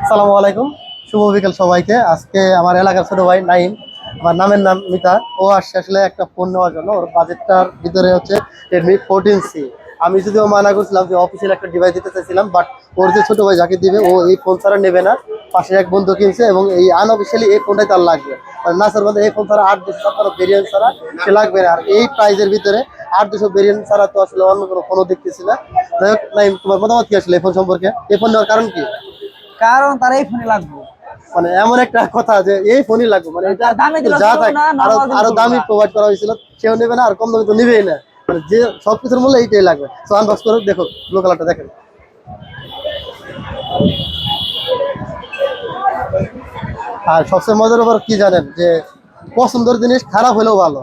আসসালামু আলাইকুম, শুভ বিকেল সবাইকে। আজকে আমার এলাকার ছোট ভাই নাইম, আমার নামের নাম মিতা, ও আসছে আসলে একটা ফোন নেওয়ার জন্য। ওর বাজেটটার ভিতরে হচ্ছে Redmi 14C। আমি যদিও মানা করছিলাম যে অফিসিয়াল একটা ডিভাইস দিতে চাইছিলাম, বাট ওর যে ছোট ভাই যাকে দিবে ও এই ফোন ছাড়া নেবে না। পাশে এক বন্ধু কিনছে এবং এই আনঅফিসিয়ালি এই ফোনটাই তার লাগবে। না স্যার বলতে এই ফোন ছাড়া 8 200 ভেরিয়েন্ট ছাড়া সে লাগবে না। আর এই প্রাইজের ভিতরে 8 200 ভেরিয়েন্ট ছাড়া তো আসলে অন্য কোনো ফোনও দেখতেছি না। যাই হোক নাইম, তোমার মতামত কি আসলে এই ফোন সম্পর্কে? এই ফোন নেওয়ার কারণ কি? কারণ তার এই ফোনে লাগবে। মানে এমন একটা কথা যে এই ফোনই লাগবে, মানে এটা দামে দিলে যা চলবে থাকে না, আরো নরমাল দিলে আরো চলবে দামি না। প্রোভাইড করা হয়েছিল, সেও নেবে না আর কম দামে তো নিবেই না। মানে যে সবকিছুর মূল্য এইটাই লাগবে। তো আনবক্স করে দেখো, ব্লু কালারটা দেখেন। আর সবচেয়ে মজার ব্যাপার কি জানেন, যে পছন্দের জিনিস খারাপ হলেও ভালো,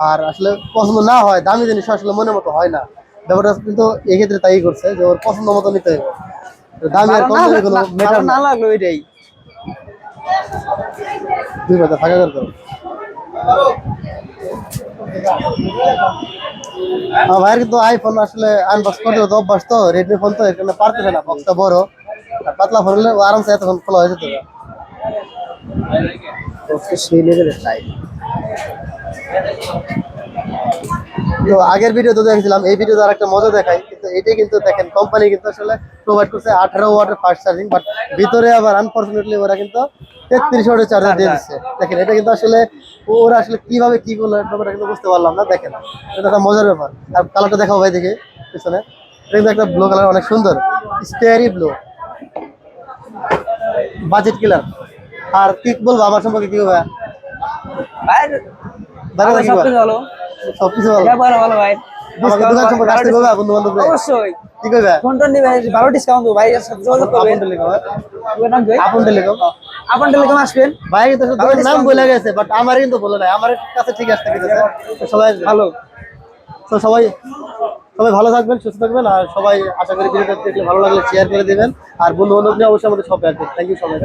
আর আসলে পছন্দ না হয় দামি জিনিস আসলে মনের মতো হয় না। ব্যাপারটা কিন্তু এক্ষেত্রে তাই করছে যে ওর পছন্দ মতো নিতে হবে। তো দামি আর কম দামি কোনো ভালো ম্যাটার না না। লাগলো এটাই। দুই কথা থাকা দরকার। আমার ভাইয়ের কিন্তু আইফোন আসলে আনবক্স করতে তো অভ্যাস, তো রেডমি ফোন তো এখানে পারতেছে না, বক্সটা বড় আর পাতলা ফোন হলে ও আরামসে এতক্ষণ খোলা হয়ে যেত। সেই লেভেলের চাই। তো আগের ভিডিও তো দেখেছিলাম, এই ভিডিও আর একটা মজা দেখাই, কিন্তু এটাই কিন্তু দেখেন কোম্পানি কিন্তু আসলে প্রোভাইড করছে 18 ওয়াটের ফাস্ট চার্জিং, বাট ভিতরে আবার আনফরচুনেটলি ওরা কিন্তু 33 ওয়াটের চার্জার দিয়ে দিচ্ছে। দেখেন এটা কিন্তু আসলে ওরা আসলে কিভাবে কি করলো ব্যাপারটা কিন্তু বুঝতে পারলাম না। দেখেন এটা একটা মজার ব্যাপার। আর কালারটা দেখাও ভাই দেখি পিছনে, এটা কিন্তু একটা ব্লু কালার, অনেক সুন্দর স্টেয়ারি ব্লু, বাজেট কিলার। আর কি বলবো আমার সম্পর্কে, কি হবে ভাই ভালো ভালো, কি সবকিছু ভালো। সবকিছু ভালো। ব্যবহার ভালো ভাই। আমাকে ডিসকাউন্ট দোকান সম্পর্কে আসতে বলবা বন্ধু বান্ধব? অবশ্যই। কি করবে? ফোন টোন নিবে, ভালো ডিসকাউন্ট দেবো ভাই, এর সাথে যোগাযোগ করবেন। আপন টেলিকম, আপনার নাম কি? আপন টেলিকম। আপন টেলিকম আসবেন। ভাই কিন্তু ভালো দোকানের নাম discount বলে দেবো। গেছে, বাট আমার কিন্তু বলে নাই, আমার কাছে ঠিক আসতে গেছে। তো সবাই আসবে। ভালো। তো সবাই সবাই ভালো থাকবেন, সুস্থ থাকবেন। আর সবাই আশা করি ভিডিওটা দেখলে ভালো লাগলে শেয়ার করে দিবেন। আর বন্ধু বান্ধব নিয়ে অবশ্যই আমাদের শপে আসবেন। থ্যাংক ইউ সবাই।